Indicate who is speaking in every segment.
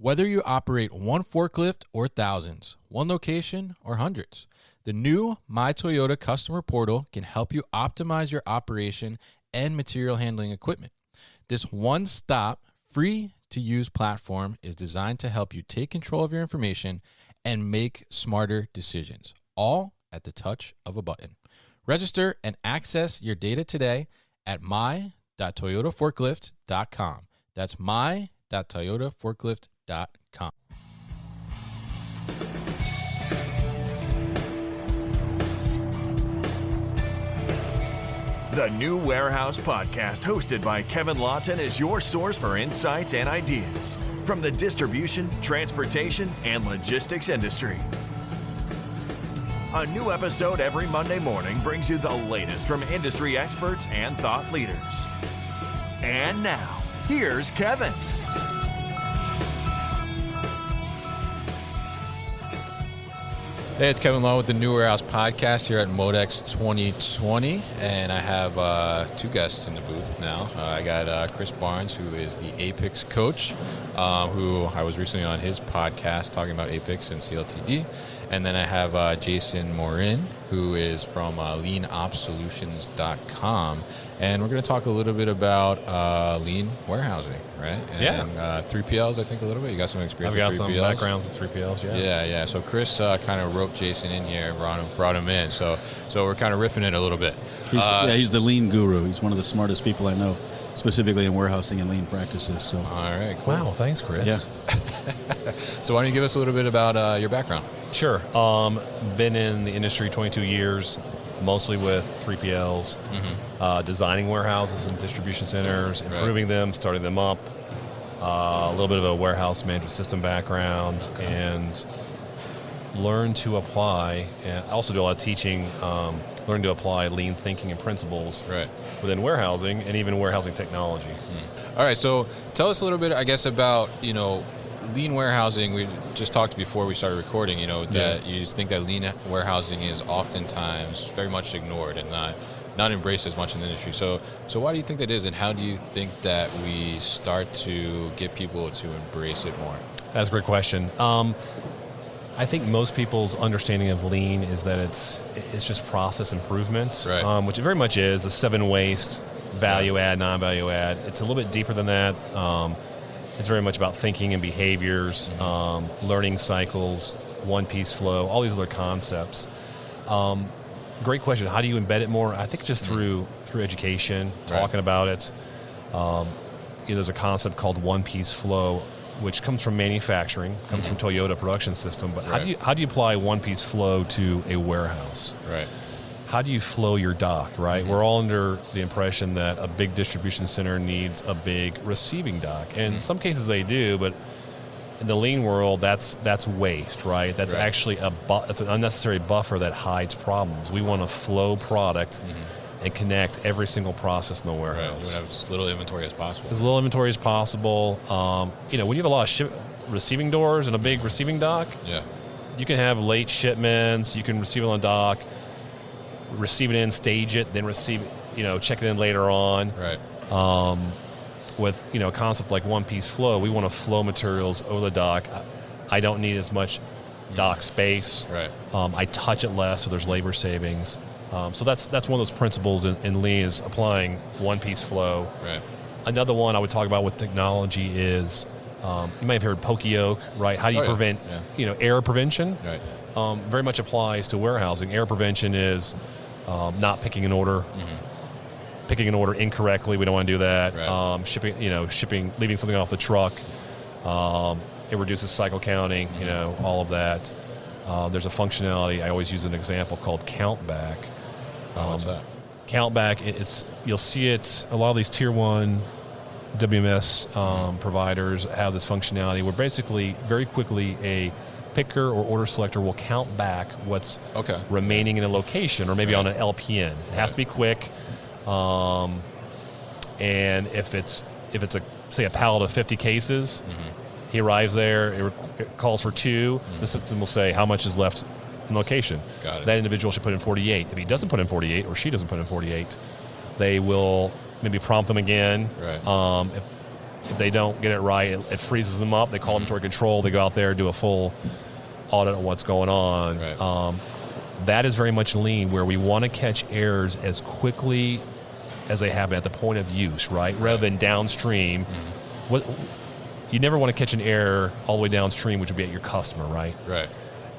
Speaker 1: Whether you operate one forklift or thousands, one location or hundreds, the new My Toyota customer portal can help you optimize your operation and material handling equipment. This one-stop, free-to-use platform is designed to help you take control of your information and make smarter decisions, all at the touch of a button. Register and access your data today at my.toyotaforklift.com. That's my.toyotaforklift.com.
Speaker 2: The New Warehouse Podcast, hosted by Kevin Lawton, is your source for insights and ideas from the distribution, transportation, and logistics industry. A new episode every Monday morning brings you the latest from industry experts and thought leaders. And now, here's Kevin.
Speaker 1: Hey, it's Kevin Lawton with the New Warehouse Podcast here at MODEX 2020, and I have two guests in the booth now. I got Chris Barnes, who is the APICS coach, who I was recently on his podcast talking about APICS and CLTD, and then I have Jason Morin, who is from leanopsolutions.com, and we're going to talk a little bit about lean warehousing, right? And, 3PLs, I think, a little bit. You got some experience with 3PLs? I've got some background with 3PLs, yeah. So Chris kind of roped Jason in here and brought him in. So we're kind of riffing it a little bit.
Speaker 3: He's the lean guru. He's one of the smartest people I know, specifically in warehousing and lean practices. So.
Speaker 1: All right, cool.
Speaker 4: Wow, thanks, Chris.
Speaker 3: Yeah.
Speaker 1: So why don't you give us a little bit about your background?
Speaker 4: Sure. Been in the industry 22 years, mostly with 3PLs, designing warehouses and distribution centers, improving them, starting them up, a little bit of a warehouse management system background, and learn to apply, and also do a lot of teaching, learn to apply lean thinking and principles within warehousing and even warehousing technology.
Speaker 1: All right, so tell us a little bit, I guess, about, lean warehousing. We just talked before we started recording, that you think that lean warehousing is oftentimes very much ignored and not embraced as much in the industry. So why do you think that is, and how do you think that we start to get people to embrace it more?
Speaker 4: That's a great question. I think most people's understanding of lean is that it's just process improvements, which it very much is. The 7 waste, value add, non-value add. It's a little bit deeper than that. It's very much about thinking and behaviors, learning cycles, one-piece flow, all these other concepts. Great question. How do you embed it more? I think just through education, talking about it. There's a concept called one-piece flow, which comes from manufacturing, comes from Toyota production system. But how do you apply one-piece flow to a warehouse?
Speaker 1: Right.
Speaker 4: How do you flow your dock, right? We're all under the impression that a big distribution center needs a big receiving dock. And in some cases they do, but in the lean world, that's waste, right? That's actually that's an unnecessary buffer that hides problems. We want to flow product and connect every single process in the warehouse.
Speaker 1: You want to have as little inventory as possible.
Speaker 4: As little inventory as possible. When you have a lot of receiving doors and a big receiving dock, you can have late shipments, you can receive it on the dock, receive it in, stage it, then receive it, check it in later on.
Speaker 1: Right.
Speaker 4: With a concept like one-piece flow, we want to flow materials over the dock. I don't need as much dock space.
Speaker 1: Right.
Speaker 4: I touch it less, so there's labor savings. So that's one of those principles in lean is applying one-piece flow.
Speaker 1: Right.
Speaker 4: Another one I would talk about with technology is you may have heard poke-yoke, right? How do you prevent error prevention?
Speaker 1: Right.
Speaker 4: Very much applies to warehousing. Error prevention is not picking an order. Picking an order incorrectly, we don't want to do that.
Speaker 1: Right.
Speaker 4: Shipping, leaving something off the truck. It reduces cycle counting, all of that. There's a functionality, I always use an example called count back.
Speaker 1: What's that?
Speaker 4: Count back, you'll see it, a lot of these tier 1 WMS providers have this functionality where basically very quickly a picker or order selector will count back what's remaining in a location or maybe on an LPN. It has to be quick. And if it's a pallet of 50 cases, he arrives there, it calls for 2, the system will say how much is left in location.
Speaker 1: Got it.
Speaker 4: That individual should put in 48. If he doesn't put in 48 or she doesn't put in 48, they will maybe prompt them again.
Speaker 1: Right.
Speaker 4: If they don't get it right, it freezes them up. They call inventory control. They go out there, do a full audit of what's going on.
Speaker 1: Right.
Speaker 4: That is very much lean, where we want to catch errors as quickly as they happen at the point of use, right? Rather than downstream. You never want to catch an error all the way downstream, which would be at your customer, right?
Speaker 1: Right.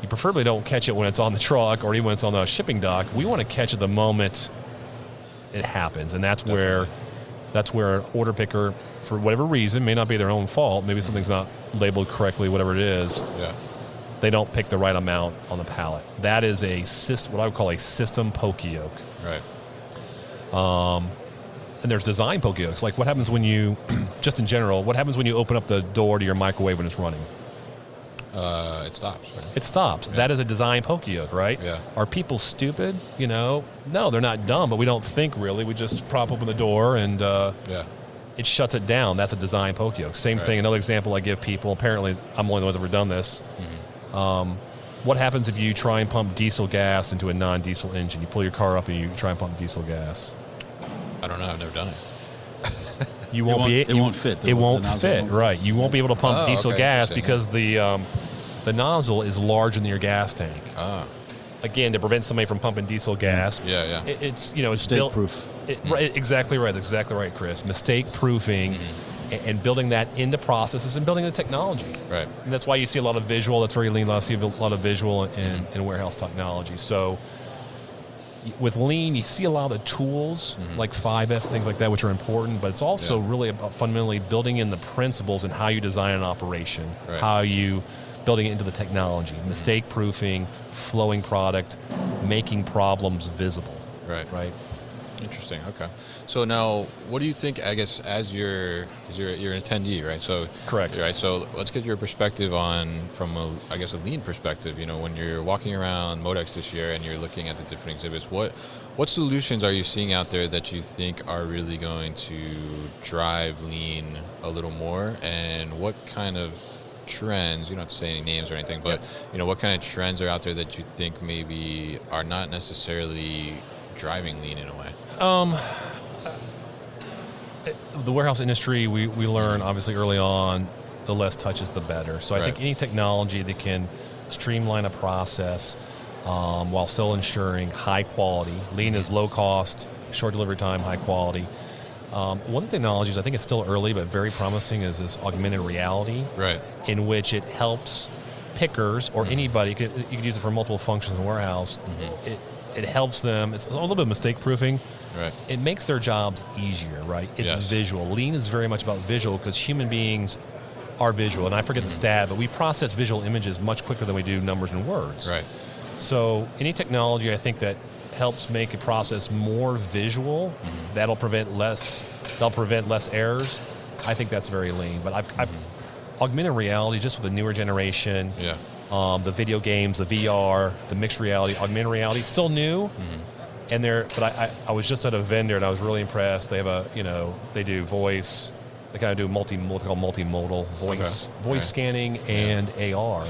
Speaker 4: You preferably don't catch it when it's on the truck or even when it's on the shipping dock. We want to catch it the moment it happens, and that's where an order picker, for whatever reason, may not be their own fault. Maybe something's not labeled correctly, whatever it is.
Speaker 1: Yeah.
Speaker 4: They don't pick the right amount on the pallet. That is what I would call a system poke-yoke.
Speaker 1: Right.
Speaker 4: And there's design poke-yokes. Like what happens when you, just in general, what happens when you open up the door to your microwave when it's running?
Speaker 1: It stops. Right?
Speaker 4: It stops. Yeah. That is a design poke-yoke, right?
Speaker 1: Yeah.
Speaker 4: Are people stupid? No, they're not dumb, but we don't think really. We just prop open the door and it shuts it down. That's a design poke-yoke. Same thing. Another example I give people, apparently I'm one of the ones that have ever done this. What happens if you try and pump diesel gas into a non-diesel engine? You pull your car up and you try and pump diesel gas.
Speaker 1: I don't know. I've never done it.
Speaker 4: It won't fit. It won't fit, right. You won't be able to pump diesel gas because the nozzle is larger than your gas tank. Again, to prevent somebody from pumping diesel gas.
Speaker 1: Yeah.
Speaker 4: It's
Speaker 3: mistake-proof.
Speaker 4: Exactly right. That's exactly right, Chris. Mistake-proofing and building that into processes and building the technology.
Speaker 1: Right.
Speaker 4: And that's why you see a lot of visual. That's very lean. You see a lot of visual in warehouse technology. So with lean, you see a lot of the tools like 5S, things like that, which are important, but it's also really about fundamentally building in the principles and how you design an operation, how you building it into the technology, mistake proofing, flowing product, making problems visible. Right.
Speaker 1: Interesting. Okay. So now, what do you think? I guess as you're an attendee, right? So
Speaker 4: correct.
Speaker 1: Right. So let's get your perspective from a lean perspective. When you're walking around MODEX this year and you're looking at the different exhibits, what solutions are you seeing out there that you think are really going to drive lean a little more, and what kind of trends? You don't have to say any names or anything, but what kind of trends are out there that you think maybe are not necessarily driving lean in a way?
Speaker 4: The warehouse industry, we learn obviously early on, the less touches the better. So I think any technology that can streamline a process while still ensuring high quality. Lean is low cost, short delivery time, high quality. One of the technologies, I think it's still early but very promising, is this augmented reality, in which it helps pickers or anybody. You could use it for multiple functions in the warehouse. It helps them. It's a little bit of mistake proofing.
Speaker 1: Right.
Speaker 4: It makes their jobs easier, right? It's visual. Lean is very much about visual because human beings are visual. And I forget the stat, but we process visual images much quicker than we do numbers and words.
Speaker 1: Right.
Speaker 4: So any technology, I think, that helps make a process more visual, that'll prevent less errors. I think that's very lean. But I've augmented reality, just with the newer generation.
Speaker 1: Yeah.
Speaker 4: The video games, the VR, the mixed reality, augmented reality, still new. And but I was just at a vendor and I was really impressed. They have they do voice. They kind of do multimodal voice scanning and AR.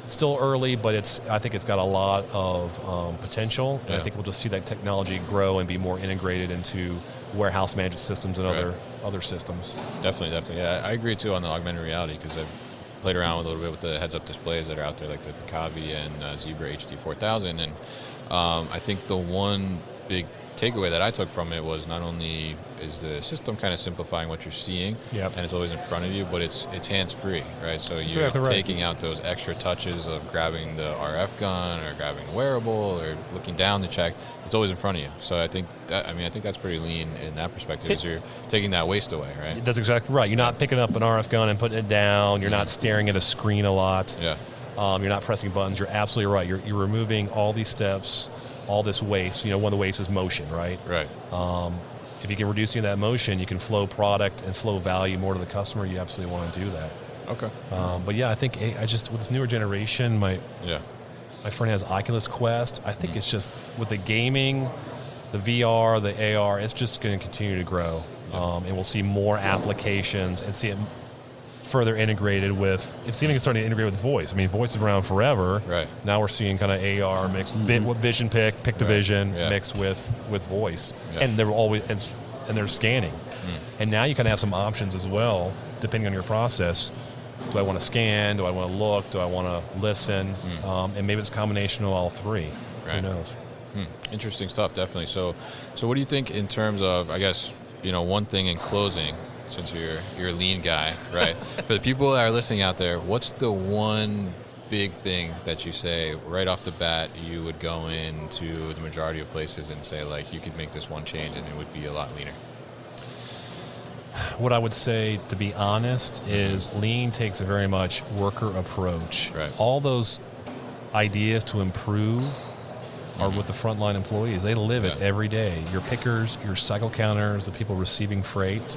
Speaker 4: Still early, but I think it's got a lot of potential. And I think we'll just see that technology grow and be more integrated into warehouse management systems and other systems.
Speaker 1: Definitely. Yeah, I agree too on the augmented reality, because I've played around with a little bit with the heads-up displays that are out there, like the Picavi and Zebra HD 4000, and I think the one big takeaway that I took from it was not only is the system kind of simplifying what you're seeing, and it's always in front of you, but it's hands-free, right? So you're taking out those extra touches of grabbing the RF gun or grabbing a wearable or looking down to check. It's always in front of you. So I think that's pretty lean in that perspective, is you're taking that waste away, right?
Speaker 4: That's exactly right. You're not picking up an RF gun and putting it down. You're not staring at a screen a lot.
Speaker 1: Yeah.
Speaker 4: You're not pressing buttons. You're absolutely right. You're removing all these steps, all this waste. One of the wastes is motion, right?
Speaker 1: Right.
Speaker 4: If you can reduce that motion, you can flow product and flow value more to the customer. You absolutely want to do that.
Speaker 1: Okay.
Speaker 4: But yeah, I think with this newer generation, my friend has Oculus Quest. I think it's just with the gaming, the VR, the AR, it's just going to continue to grow. And we'll see more applications and see it further integrated with, it's even starting to integrate with voice. I mean, voice is around forever.
Speaker 1: Right.
Speaker 4: Now we're seeing kind of AR mixed, pick to vision mixed with voice. And they're always, and they're scanning. And now you can have some options as well, depending on your process. Do I want to scan? Do I want to look? Do I want to listen? And maybe it's a combination of all three.
Speaker 1: Right.
Speaker 4: Who knows?
Speaker 1: Interesting stuff, definitely. So what do you think in terms of, I guess, one thing in closing, since you're a lean guy, right? For the people that are listening out there, what's the one big thing that you say right off the bat you would go into the majority of places and say, like, you could make this one change and it would be a lot leaner?
Speaker 4: What I would say, to be honest, is lean takes a very much worker approach.
Speaker 1: Right.
Speaker 4: All those ideas to improve are with the frontline employees. They live it every day. Your pickers, your cycle counters, the people receiving freight.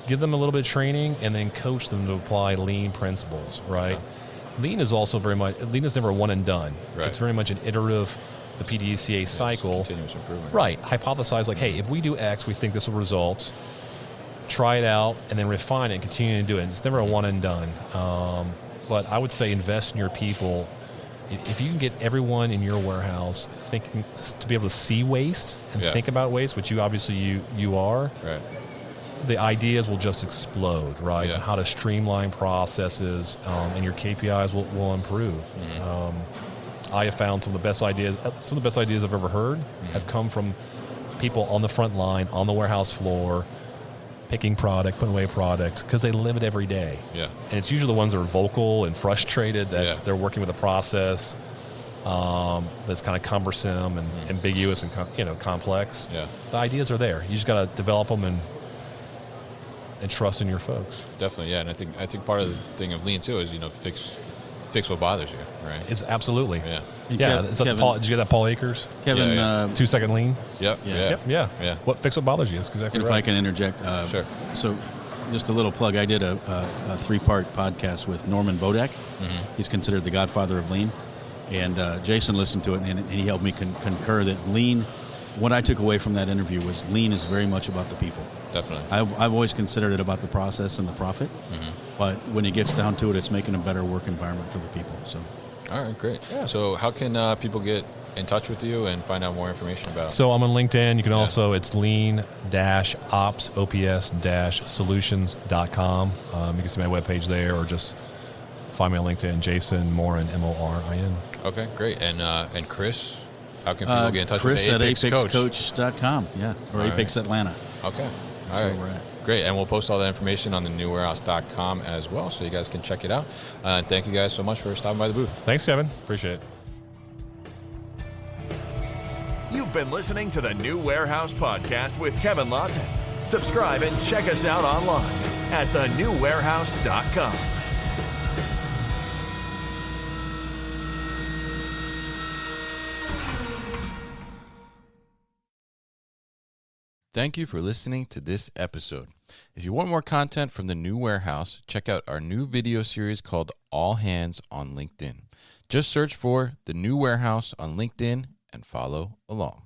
Speaker 4: Give them a little bit of training and then coach them to apply lean principles, right? Yeah. Lean is also lean is never one and done.
Speaker 1: Right.
Speaker 4: It's very much an iterative, the PDCA cycle.
Speaker 1: Continuous improvement.
Speaker 4: Right. Hypothesize, like, hey, if we do X, we think this will result. Try it out and then refine it and continue to do it. It's never a one and done. But I would say invest in your people. If you can get everyone in your warehouse thinking to be able to see waste and think about waste, which you obviously you are,
Speaker 1: right,
Speaker 4: the ideas will just explode, right? And how to streamline processes and your KPIs will improve. I have found some of the best ideas I've ever heard have come from people on the front line, on the warehouse floor, picking product, putting away product, because they live it every day.
Speaker 1: Yeah.
Speaker 4: And it's usually the ones that are vocal and frustrated that they're working with a process that's kind of cumbersome and ambiguous and complex. Yeah. The ideas are there. You just got to develop them and trust in your folks.
Speaker 1: Definitely, yeah. And I think part of the thing of lean too is fix what bothers you, right?
Speaker 4: It's absolutely.
Speaker 1: Yeah.
Speaker 4: Yeah. Did you get that, Paul Akers?
Speaker 3: Kevin,
Speaker 4: 2 second lean.
Speaker 1: Yep.
Speaker 4: Yeah. What fix what bothers you? That's exactly
Speaker 3: and
Speaker 4: right.
Speaker 3: if I can interject,
Speaker 1: sure.
Speaker 3: So, just a little plug. I did a 3-part podcast with Norman Bodek. He's considered the godfather of lean, and Jason listened to it, and he helped me concur that lean. What I took away from that interview was lean is very much about the people.
Speaker 1: Definitely.
Speaker 3: I've always considered it about the process and the profit, but when it gets down to it, it's making a better work environment for the people. So,
Speaker 1: all right, great. Yeah. So how can people get in touch with you and find out more information about?
Speaker 4: So I'm on LinkedIn. You can also, it's lean-ops-solutions.com. You can see my webpage there, or just find me on LinkedIn, Jason Morin, Morin.
Speaker 1: Okay, great. And Chris, how can people get in touch
Speaker 3: Chris
Speaker 1: with
Speaker 3: Chris
Speaker 1: the
Speaker 3: at
Speaker 1: APICS Coach?
Speaker 3: APICS.com, or
Speaker 1: all
Speaker 3: APICS Atlanta.
Speaker 1: Okay.
Speaker 3: That's
Speaker 1: all
Speaker 3: where
Speaker 1: right.
Speaker 3: we're at.
Speaker 1: Great, and we'll post all that information on the newwarehouse.com as well, so you guys can check it out. Thank you guys so much for stopping by the booth.
Speaker 4: Thanks, Kevin. Appreciate it.
Speaker 2: You've been listening to the New Warehouse Podcast with Kevin Lawton. Subscribe and check us out online at thenewwarehouse.com.
Speaker 1: Thank you for listening to this episode. If you want more content from the New Warehouse, check out our new video series called All Hands on LinkedIn. Just search for the New Warehouse on LinkedIn and follow along.